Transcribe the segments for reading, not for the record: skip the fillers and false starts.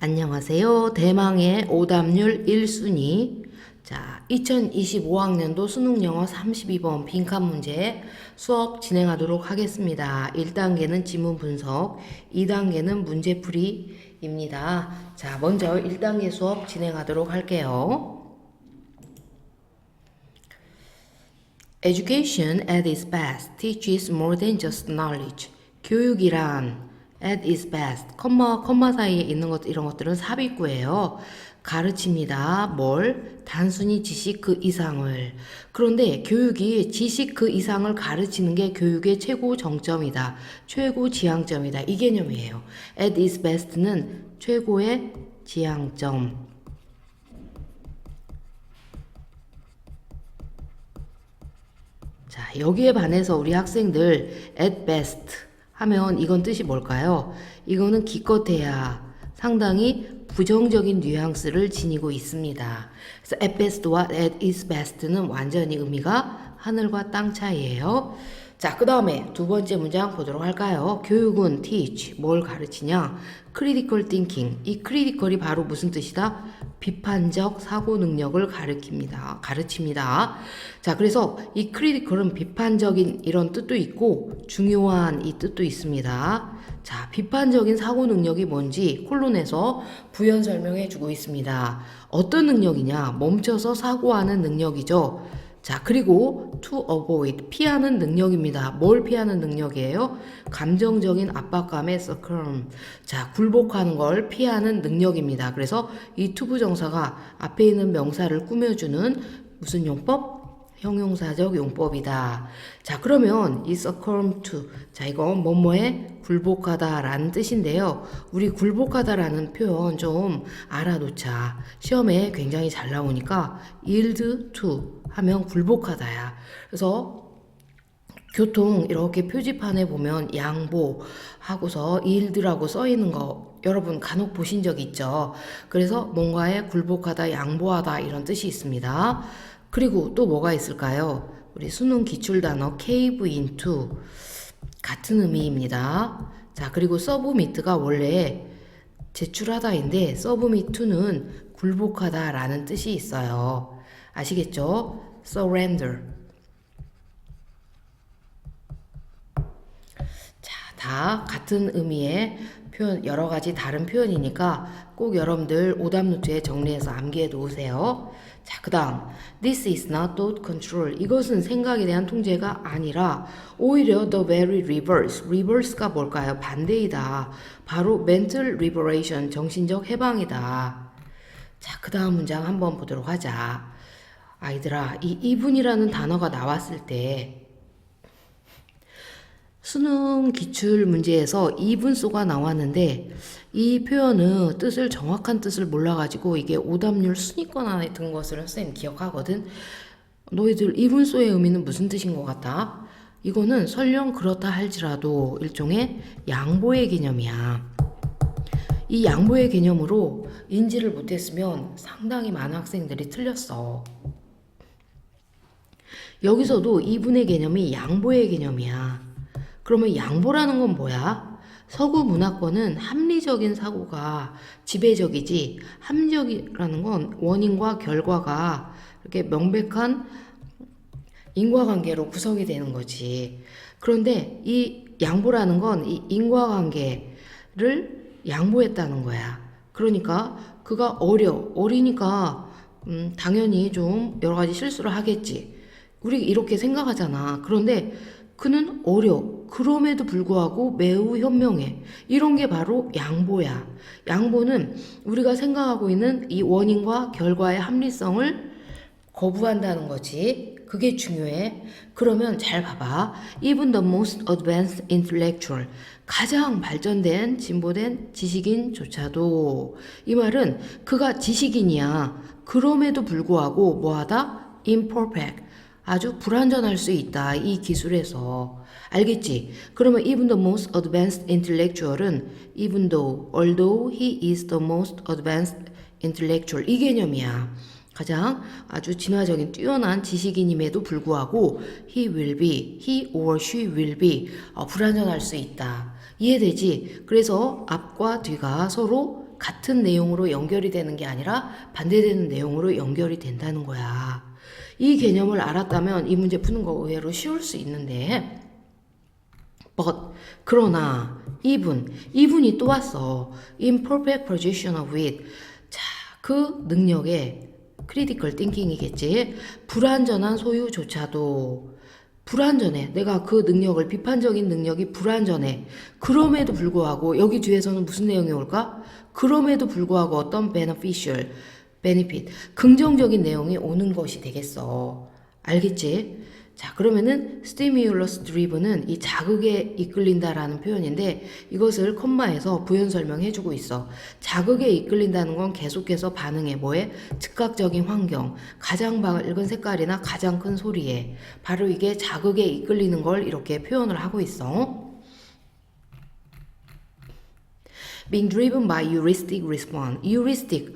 안녕하세요. 대망의 오답률 1순위. 자, 2025학년도 수능영어 32번 빈칸 문제 수업 진행하도록 하겠습니다. 1단계는 지문 분석, 2단계는 문제풀이입니다. 자, 먼저 1단계 수업 진행하도록 할게요. Education at its best teaches more than just knowledge. 교육이란 at its best, 컴마 사이에 있는 것 이런 것들은 삽입구예요. 가르칩니다. 뭘? 단순히 지식 그 이상을. 그런데 교육이 지식 그 이상을 가르치는 게 교육의 최고 정점이다. 최고 지향점이다. 이 개념이에요. at its best는 최고의 지향점. 자, 여기에 반해서 우리 학생들 at best 하면 이건 뜻이 뭘까요? 이거는 기껏해야 상당히 부정적인 뉘앙스를 지니고 있습니다. 그래서 at best와 at its best는 완전히 의미가 하늘과 땅 차이예요. 자, 그 다음에 두 번째 문장 보도록 할까요? 교육은 teach, 뭘 가르치냐? critical thinking. 이 critical이 바로 무슨 뜻이다? 비판적 사고 능력을 가르칩니다. 자, 그래서 이 critical은 비판적인 이런 뜻도 있고 중요한 이 뜻도 있습니다. 자, 비판적인 사고 능력이 뭔지 콜론에서 부연 설명해 주고 있습니다. 어떤 능력이냐? 멈춰서 사고하는 능력이죠. 자, 그리고 to avoid, 피하는 능력입니다. 뭘 피하는 능력이에요? 감정적인 압박감의 succumb. 자, 굴복하는 걸 피하는 능력입니다. 그래서 이 to 부정사가 앞에 있는 명사를 꾸며주는 무슨 용법? 형용사적 용법이다. 자, 그러면 이 succumb to, 자, 이건 뭐뭐에 굴복하다 라는 뜻인데요. 우리 굴복하다 라는 표현 좀 알아놓자. 시험에 굉장히 잘 나오니까 yield to 하면 굴복하다야. 그래서 교통 이렇게 표지판에 보면 양보 하고서 yield라고 써 있는 거 여러분 간혹 보신 적 있죠. 그래서 뭔가에 굴복하다, 양보하다 이런 뜻이 있습니다. 그리고 또 뭐가 있을까요? 우리 수능 기출단어 cave into 같은 의미입니다. 자, 그리고 submit가 원래 제출하다인데 submit는 굴복하다 라는 뜻이 있어요. 아시겠죠? surrender. 자, 다 같은 의미의 표현, 여러 가지 다른 표현이니까 꼭 여러분들 오답 노트에 정리해서 암기해 놓으세요. 자, 그 다음 This is not thought control. 이것은 생각에 대한 통제가 아니라 오히려 the very reverse. reverse가 뭘까요? 반대이다. 바로 mental liberation, 정신적 해방이다. 자, 그 다음 문장 한번 보도록 하자. 아이들아, 이 이분이라는 단어가 나왔을 때 수능 기출 문제에서 이분소가 나왔는데 이 표현은 정확한 뜻을 몰라가지고 이게 오답률 순위권 안에 든 것을 선생님 기억하거든. 너희들 이분소의 의미는 무슨 뜻인 것 같아? 이거는 설령 그렇다 할지라도 일종의 양보의 개념이야. 이 양보의 개념으로 인지를 못했으면 상당히 많은 학생들이 틀렸어. 여기서도 이분의 개념이 양보의 개념이야. 그러면 양보라는 건 뭐야? 서구 문화권은 합리적인 사고가 지배적이지 합리적이라는 건 원인과 결과가 이렇게 명백한 인과관계로 구성이 되는 거지. 그런데 이 양보라는 건 이 인과관계를 양보했다는 거야. 그러니까 그가 어리니까 당연히 좀 여러 가지 실수를 하겠지. 우리 이렇게 생각하잖아. 그런데 그는 그럼에도 불구하고 매우 현명해. 이런 게 바로 양보야. 양보는 우리가 생각하고 있는 이 원인과 결과의 합리성을 거부한다는 거지. 그게 중요해. 그러면 잘 봐봐. Even the most advanced intellectual, 가장 발전된 진보된 지식인조차도, 이 말은 그가 지식인이야. 그럼에도 불구하고 뭐하다? imperfect, 아주 불완전할 수 있다. 이 기술에서. 알겠지? 그러면 even the most advanced intellectual은 even though, although he is the most advanced intellectual, 이 개념이야. 가장 아주 진화적인 뛰어난 지식인임에도 불구하고 he or she will be 불완전할 수 있다. 이해되지? 그래서 앞과 뒤가 서로 같은 내용으로 연결이 되는 게 아니라 반대되는 내용으로 연결이 된다는 거야. 이 개념을 알았다면 이 문제 푸는 거 의외로 쉬울 수 있는데 but 그러나 이분이 또 왔어. imperfect position of it. 자, 그 능력에 critical thinking이겠지. 불완전한 소유조차도 불완전해. 내가 그 능력을 비판적인 능력이 불완전해. 그럼에도 불구하고 여기 뒤에서는 무슨 내용이 올까? 그럼에도 불구하고 어떤 beneficial, benefit, 긍정적인 내용이 오는 것이 되겠어. 알겠지? 자, 그러면은 stimulus driven은 이 자극에 이끌린다라는 표현인데 이것을 컴마에서 부연 설명해주고 있어. 자극에 이끌린다는 건 계속해서 반응해 뭐에? 즉각적인 환경, 가장 밝은 색깔이나 가장 큰 소리에 바로 이게 자극에 이끌리는 걸 이렇게 표현을 하고 있어. Being driven by heuristic response. heuristic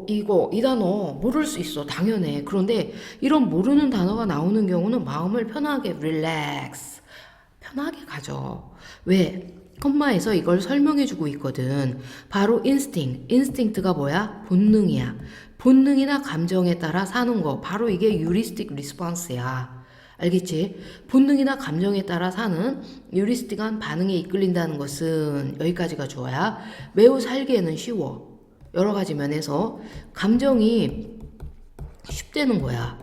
이 단어 모를 수 있어. 당연해. 그런데 이런 모르는 단어가 나오는 경우는 마음을 편하게 relax, 편하게 가져. 왜? 컴마에서 이걸 설명해주고 있거든. 바로 instinct가 뭐야? 본능이야. 본능이나 감정에 따라 사는 거. 바로 이게 heuristic response야. 알겠지? 본능이나 감정에 따라 사는 heuristic한 반응에 이끌린다는 것은 여기까지가 좋아야. 매우 살기에는 쉬워. 여러 가지 면에서 감정이 쉽대는 거야.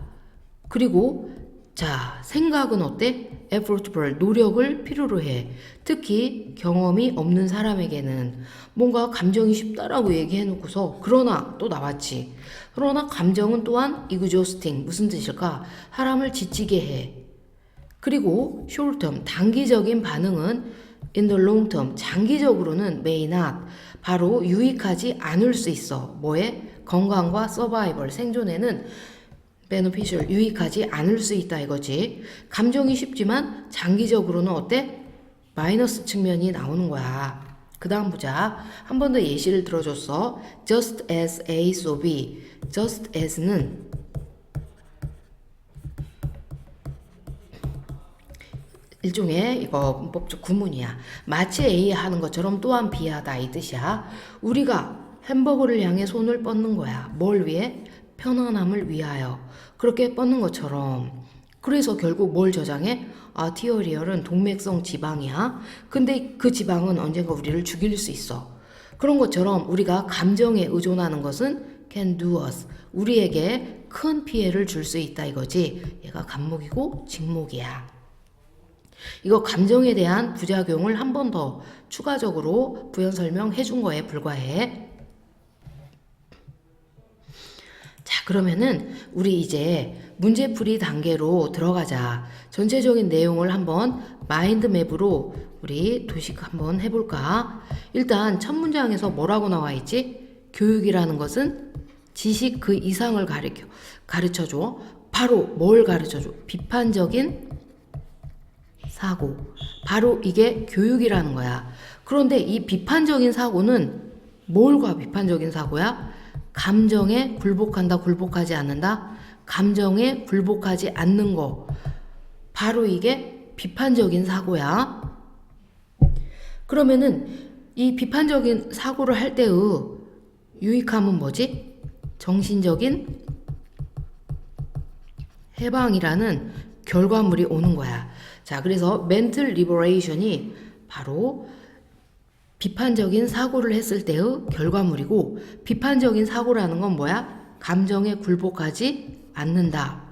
그리고 자, 생각은 어때? effortful, 노력을 필요로 해. 특히 경험이 없는 사람에게는 뭔가 감정이 쉽다라고 얘기해놓고서 그러나 또 나왔지. 그러나 감정은 또한 exhausting, 무슨 뜻일까? 사람을 지치게 해. 그리고 short term, 단기적인 반응은 in the long term, 장기적으로는 may not, 바로 유익하지 않을 수 있어. 뭐에? 건강과 서바이벌, 생존에는 beneficial, 유익하지 않을 수 있다 이거지. 감정이 쉽지만 장기적으로는 어때? 마이너스 측면이 나오는 거야. 그 다음 보자. 한 번 더 예시를 들어줬어. just as A, so B. just as는 일종의 이거 문법적 구문이야. 마치 A 하는 것처럼 또한 B 하다 이 뜻이야. 우리가 햄버거를 향해 손을 뻗는 거야. 뭘 위해? 편안함을 위하여. 그렇게 뻗는 것처럼. 그래서 결국 뭘 저장해? 아티어리얼은 동맥성 지방이야. 근데 그 지방은 언젠가 우리를 죽일 수 있어. 그런 것처럼 우리가 감정에 의존하는 것은 can do us. 우리에게 큰 피해를 줄 수 있다 이거지. 얘가 간목이고 직목이야. 이거 감정에 대한 부작용을 한 번 더 추가적으로 부연 설명해 준 거에 불과해. 자, 그러면은 우리 이제 문제풀이 단계로 들어가자. 전체적인 내용을 한번 마인드맵으로 우리 도식 한번 해볼까? 일단 첫 문장에서 뭐라고 나와 있지? 교육이라는 것은 지식 그 이상을 가르쳐줘. 바로 뭘 가르쳐줘? 비판적인 사고. 바로 이게 교육이라는 거야. 그런데 이 비판적인 사고는 뭘과 비판적인 사고야? 감정에 굴복한다, 굴복하지 않는다? 감정에 굴복하지 않는 거. 바로 이게 비판적인 사고야. 그러면은 이 비판적인 사고를 할 때의 유익함은 뭐지? 정신적인 해방이라는 결과물이 오는 거야. 자, 그래서 mental liberation이 바로 비판적인 사고를 했을 때의 결과물이고, 비판적인 사고라는 건 뭐야? 감정에 굴복하지 않는다.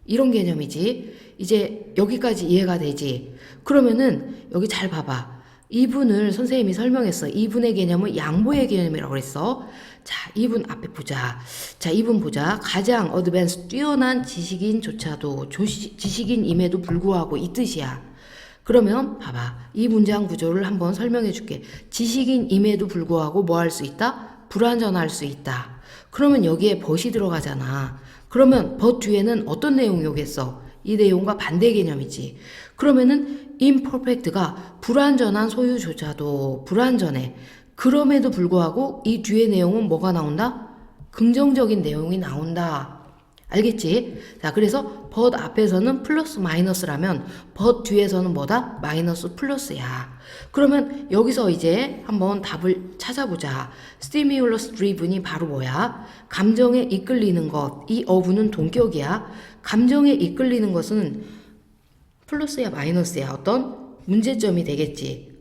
이런 개념이지. 이제 여기까지 이해가 되지. 그러면은 여기 잘 봐봐. 이분을 선생님이 설명했어. 이분의 개념은 양보의 개념이라고 그랬어. 자, 이분 앞에 보자. 자, 이분 보자. 가장 어드밴스 뛰어난 지식인조차도 지식인임에도 불구하고 이 뜻이야. 그러면 봐봐. 이 문장 구조를 한번 설명해 줄게. 지식인임에도 불구하고 뭐 할 수 있다? 불완전할 수 있다. 그러면 여기에 but이 들어가잖아. 그러면 but 뒤에는 어떤 내용이 오겠어? 이 내용과 반대 개념이지. 그러면은 imperfect가 불완전한 소유조차도 불완전해. 그럼에도 불구하고 이 뒤에 내용은 뭐가 나온다? 긍정적인 내용이 나온다. 알겠지? 자, 그래서 but 앞에서는 플러스 마이너스라면 but 뒤에서는 뭐다? 마이너스 플러스야. 그러면 여기서 이제 한번 답을 찾아보자. stimulus driven이 바로 뭐야? 감정에 이끌리는 것. 이 어부는 동격이야. 감정에 이끌리는 것은 플러스야 마이너스야. 어떤 문제점이 되겠지.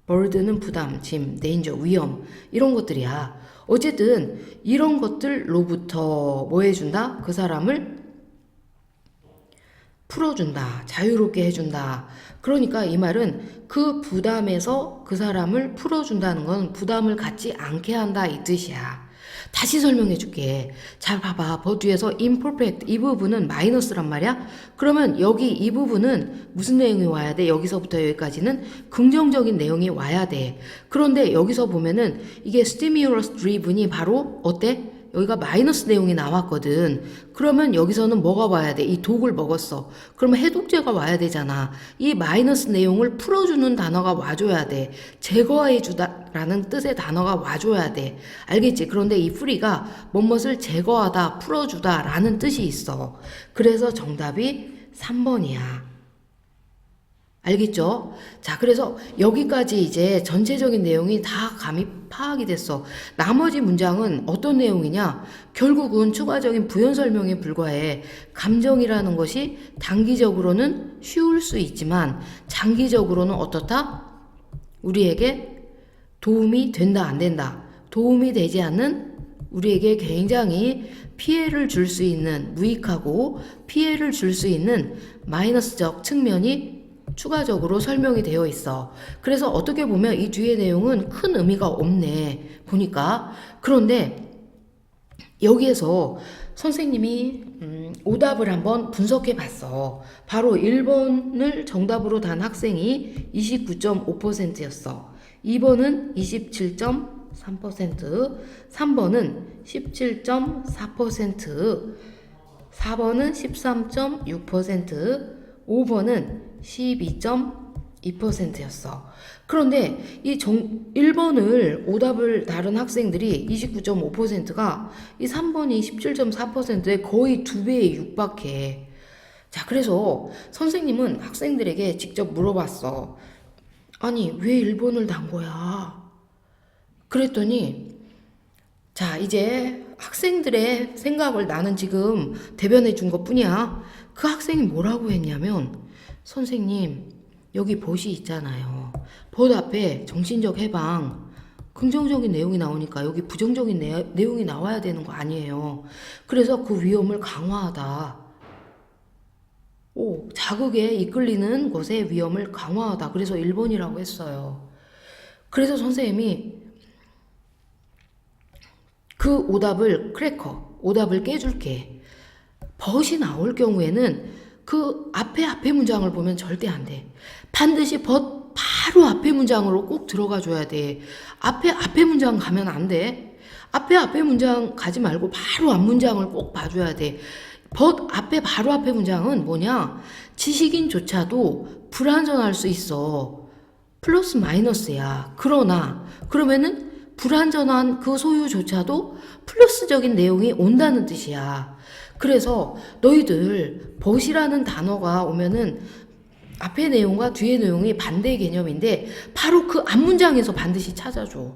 burden은 부담, 짐, danger, 위험 이런 것들이야. 어쨌든 이런 것들로부터 뭐 해준다? 그 사람을 풀어준다. 자유롭게 해준다. 그러니까 이 말은 그 부담에서 그 사람을 풀어준다는 건 부담을 갖지 않게 한다 이 뜻이야. 다시 설명해 줄게. 잘 봐봐. 버 뒤에서 imperfect 이 부분은 마이너스란 말이야. 그러면 여기 이 부분은 무슨 내용이 와야 돼? 여기서부터 여기까지는 긍정적인 내용이 와야 돼. 그런데 여기서 보면은 이게 stimulus driven이 바로 어때? 여기가 마이너스 내용이 나왔거든. 그러면 여기서는 뭐가 와야 돼? 이 독을 먹었어. 그러면 해독제가 와야 되잖아. 이 마이너스 내용을 풀어주는 단어가 와줘야 돼. 제거해주다라는 뜻의 단어가 와줘야 돼. 알겠지? 그런데 이 free가 뭐뭇을 제거하다, 풀어주다라는 뜻이 있어. 그래서 정답이 3번이야. 알겠죠? 자, 그래서 여기까지 이제 전체적인 내용이 다 감이 파악이 됐어. 나머지 문장은 어떤 내용이냐? 결국은 추가적인 부연 설명에 불과해. 감정이라는 것이 단기적으로는 쉬울 수 있지만 장기적으로는 어떻다? 우리에게 도움이 된다, 안 된다. 도움이 되지 않는 우리에게 굉장히 피해를 줄 수 있는 무익하고 피해를 줄 수 있는 마이너스적 측면이 추가적으로 설명이 되어 있어. 그래서 어떻게 보면 이 뒤의 내용은 큰 의미가 없네. 보니까. 그런데 여기에서 선생님이 오답을 한번 분석해 봤어. 바로 1번을 정답으로 단 학생이 29.5%였어. 2번은 27.3%, 3번은 17.4%, 4번은 13.6%, 5번은 12.2%였어. 그런데 이 1번을 오답을 다른 학생들이 29.5%가 이 3번이 17.4%에 거의 2배에 육박해. 자, 그래서 선생님은 학생들에게 직접 물어봤어. 아니, 왜 1번을 단 거야? 그랬더니 자, 이제 학생들의 생각을 나는 지금 대변해 준 것뿐이야. 그 학생이 뭐라고 했냐면 선생님, 여기 봇이 있잖아요. 봇 앞에 정신적 해방, 긍정적인 내용이 나오니까 여기 부정적인 내용이 나와야 되는 거 아니에요. 그래서 그 위험을 강화하다. 자극에 이끌리는 것의 위험을 강화하다. 그래서 1번이라고 했어요. 그래서 선생님이 그 오답을 오답을 깨줄게. 벗이 나올 경우에는 그 앞에 문장을 보면 절대 안 돼. 반드시 벗 바로 앞에 문장으로 꼭 들어가 줘야 돼. 앞에 문장 가면 안 돼. 앞에 문장 가지 말고 바로 앞 문장을 꼭 봐줘야 돼. 벗 바로 앞에 문장은 뭐냐? 지식인조차도 불완전할 수 있어. 플러스 마이너스야. 그러면은 불완전한 그 소유조차도 플러스적인 내용이 온다는 뜻이야. 그래서 너희들 벗이라는 단어가 오면은 앞의 내용과 뒤의 내용이 반대 개념인데 바로 그 앞 문장에서 반드시 찾아줘.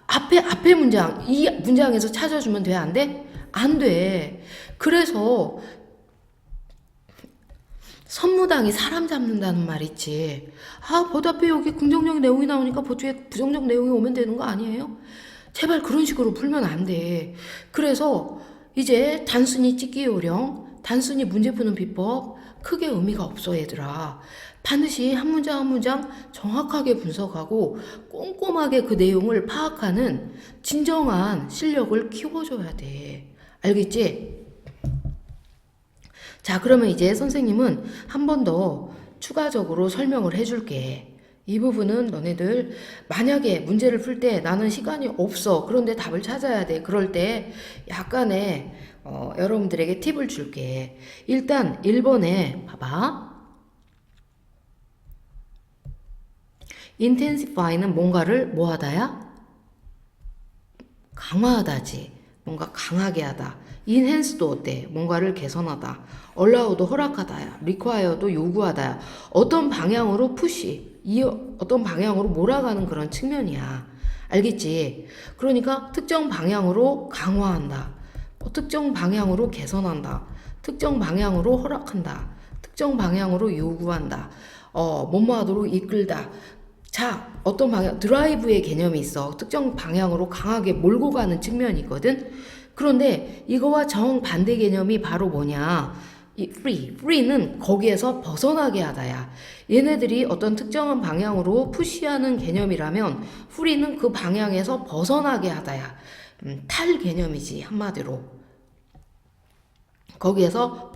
앞에 문장, 이 문장에서 찾아주면 돼? 안 돼? 안 돼. 그래서 선무당이 사람 잡는다는 말 있지. 벗 앞에 여기 긍정적인 내용이 나오니까 벗 뒤에 부정적 내용이 오면 되는 거 아니에요? 제발 그런 식으로 풀면 안 돼. 그래서 이제 단순히 찍기 요령, 단순히 문제 푸는 비법 크게 의미가 없어 얘들아. 반드시 한 문장 한 문장 정확하게 분석하고 꼼꼼하게 그 내용을 파악하는 진정한 실력을 키워줘야 돼. 알겠지? 자, 그러면 이제 선생님은 한 번 더 추가적으로 설명을 해줄게. 이 부분은 너네들 만약에 문제를 풀 때 나는 시간이 없어. 그런데 답을 찾아야 돼. 그럴 때 약간의 여러분들에게 팁을 줄게. 일단 1번에 봐봐. intensify는 뭔가를 뭐하다야? 강화하다지. 뭔가 강하게 하다. enhance도 어때? 뭔가를 개선하다. allow도 허락하다야. require도 요구하다야. 어떤 방향으로 push, 어떤 방향으로 몰아가는 그런 측면이야. 알겠지? 그러니까 특정 방향으로 강화한다. 특정 방향으로 개선한다. 특정 방향으로 허락한다. 특정 방향으로 요구한다. 뭐뭐 하도록 이끌다. 자, 어떤 방향, 드라이브의 개념이 있어. 특정 방향으로 강하게 몰고 가는 측면이 있거든. 그런데 이거와 정반대 개념이 바로 뭐냐? 이 free는 거기에서 벗어나게 하다야. 얘네들이 어떤 특정한 방향으로 푸시하는 개념이라면 free는 그 방향에서 벗어나게 하다야. 탈 개념이지, 한마디로. 거기에서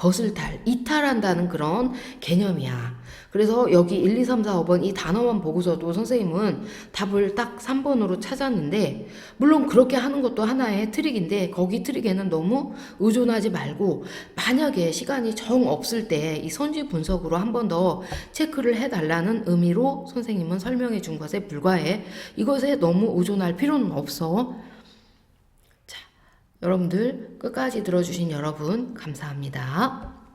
이탈한다는 그런 개념이야. 그래서 여기 1, 2, 3, 4, 5번 이 단어만 보고서도 선생님은 답을 딱 3번으로 찾았는데, 물론 그렇게 하는 것도 하나의 트릭인데, 거기 트릭에는 너무 의존하지 말고, 만약에 시간이 정 없을 때 이 선지 분석으로 한 번 더 체크를 해달라는 의미로 선생님은 설명해 준 것에 불과해. 이것에 너무 의존할 필요는 없어. 여러분들 끝까지 들어주신 여러분 감사합니다.